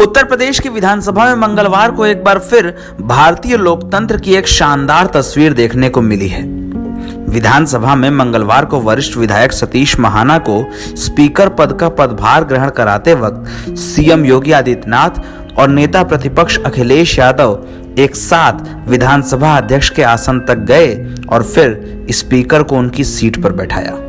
उत्तर प्रदेश की विधानसभा में मंगलवार को एक बार फिर भारतीय लोकतंत्र की एक शानदार तस्वीर देखने को मिली है। विधानसभा में मंगलवार को वरिष्ठ विधायक सतीश महाना को स्पीकर पद का पदभार ग्रहण कराते वक्त सीएम योगी आदित्यनाथ और नेता प्रतिपक्ष अखिलेश यादव एक साथ विधानसभा अध्यक्ष के आसन तक गए और फिर स्पीकर को उनकी सीट पर बैठाया।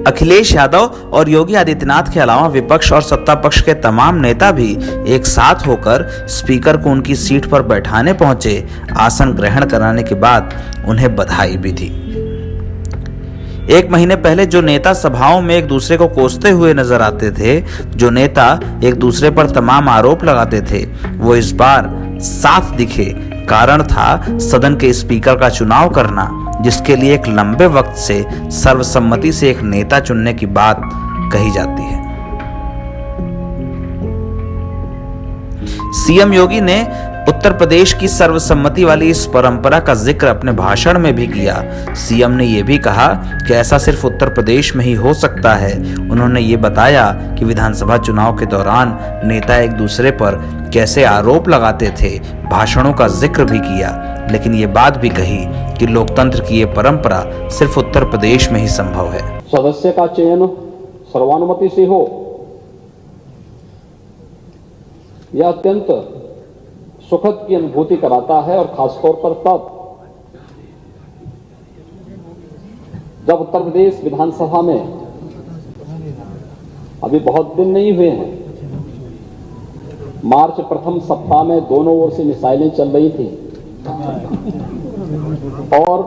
अखिलेश यादव और योगी आदित्यनाथ के अलावा विपक्ष और सत्ता पक्ष के तमाम नेता भी एक साथ होकर स्पीकर को उनकी सीट पर बैठाने पहुंचे। आसन ग्रहण कराने के बाद उन्हें बधाई भी दी। एक महीने पहले जो नेता सभाओं में एक दूसरे को कोसते हुए नजर आते थे, जो नेता एक दूसरे पर तमाम आरोप लगाते थे, वो इस बार साथ दिखे। कारण था सदन के स्पीकर का चुनाव करना, जिसके लिए एक लंबे वक्त से सर्वसम्मति से एक नेता चुनने की बात कही जाती है। सीएम योगी ने उत्तर प्रदेश की सर्वसम्मति वाली इस परंपरा का जिक्र अपने भाषण में भी किया। सीएम ने यह भी कहा कि ऐसा सिर्फ उत्तर प्रदेश में ही हो सकता है। उन्होंने ये बताया कि विधानसभा चुनाव के दौरान नेता एक दूसरे पर कैसे आरोप लगाते थे, भाषणों का जिक्र भी किया, लेकिन ये बात भी कही कि लोकतंत्र की ये परंपरा सिर्फ उत्तर प्रदेश में ही संभव है। सदस्य का चयन सर्वानुमति से हो, यह अत्यंत सुखद की अनुभूति कराता है, और खासतौर पर तब जब उत्तर प्रदेश विधानसभा में अभी बहुत दिन नहीं हुए हैं, मार्च प्रथम सप्ताह में दोनों ओर से मिसाइलें चल रही थी और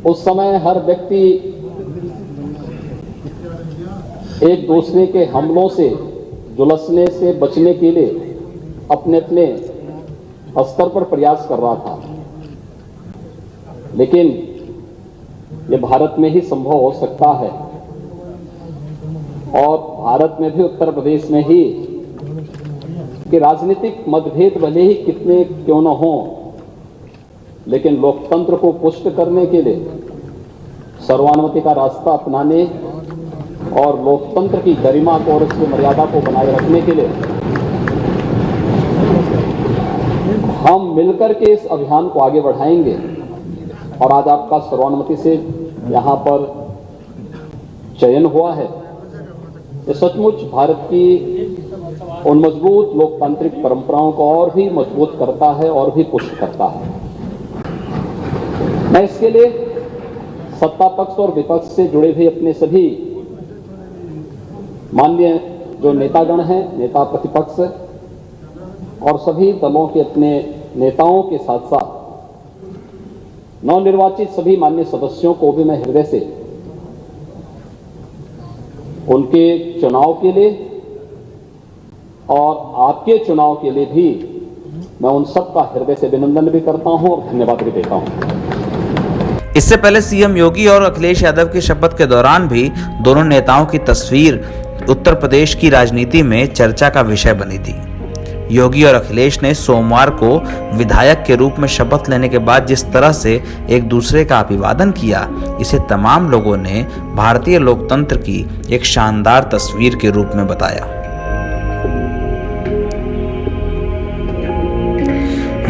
उस समय हर व्यक्ति एक दूसरे के हमलों से, झुलसने से बचने के लिए अपने अपने स्तर पर प्रयास कर रहा था। लेकिन यह भारत में ही संभव हो सकता है, और भारत में भी उत्तर प्रदेश में ही कि राजनीतिक मतभेद भले ही कितने क्यों न हो, लेकिन लोकतंत्र को पुष्ट करने के लिए, सर्वानुमति का रास्ता अपनाने और लोकतंत्र की गरिमा को और उसकी मर्यादा को बनाए रखने के लिए हम मिलकर के इस अभियान को आगे बढ़ाएंगे। और आज आपका सर्वानुमति से यहां पर चयन हुआ है, ये सचमुच भारत की उन मजबूत लोकतांत्रिक परंपराओं को और भी मजबूत करता है और भी पुष्ट करता है। मैं इसके लिए सत्ता पक्ष और विपक्ष से जुड़े हुए अपने सभी माननीय जो नेतागण हैं, नेता प्रतिपक्ष और सभी दलों के अपने नेताओं के साथ साथ नवनिर्वाचित सभी माननीय सदस्यों को भी मैं हृदय से उनके चुनाव के लिए और आपके चुनाव के लिए भी मैं उन सबका हृदय से अभिनंदन भी करता हूं और धन्यवाद भी देता हूं। इससे पहले सीएम योगी और अखिलेश यादव की शपथ के दौरान भी दोनों नेताओं की तस्वीर उत्तर प्रदेश की राजनीति में चर्चा का विषय बनी थी। योगी और अखिलेश ने सोमवार को विधायक के रूप में शपथ लेने के बाद जिस तरह से एक दूसरे का अभिवादन किया, इसे तमाम लोगों ने भारतीय लोकतंत्र की एक शानदार तस्वीर के रूप में बताया।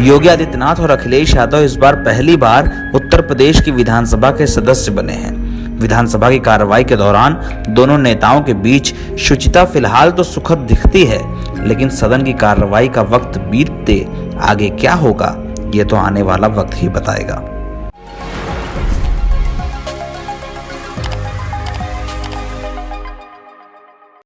योगी आदित्यनाथ और अखिलेश यादव इस बार पहली बार उत्तर प्रदेश की विधानसभा के सदस्य बने हैं। विधानसभा की कार्रवाई के दौरान दोनों नेताओं के बीच शुचिता फिलहाल तो सुखद दिखती है, लेकिन सदन की कार्रवाई का वक्त बीतते आगे क्या होगा, ये तो आने वाला वक्त ही बताएगा।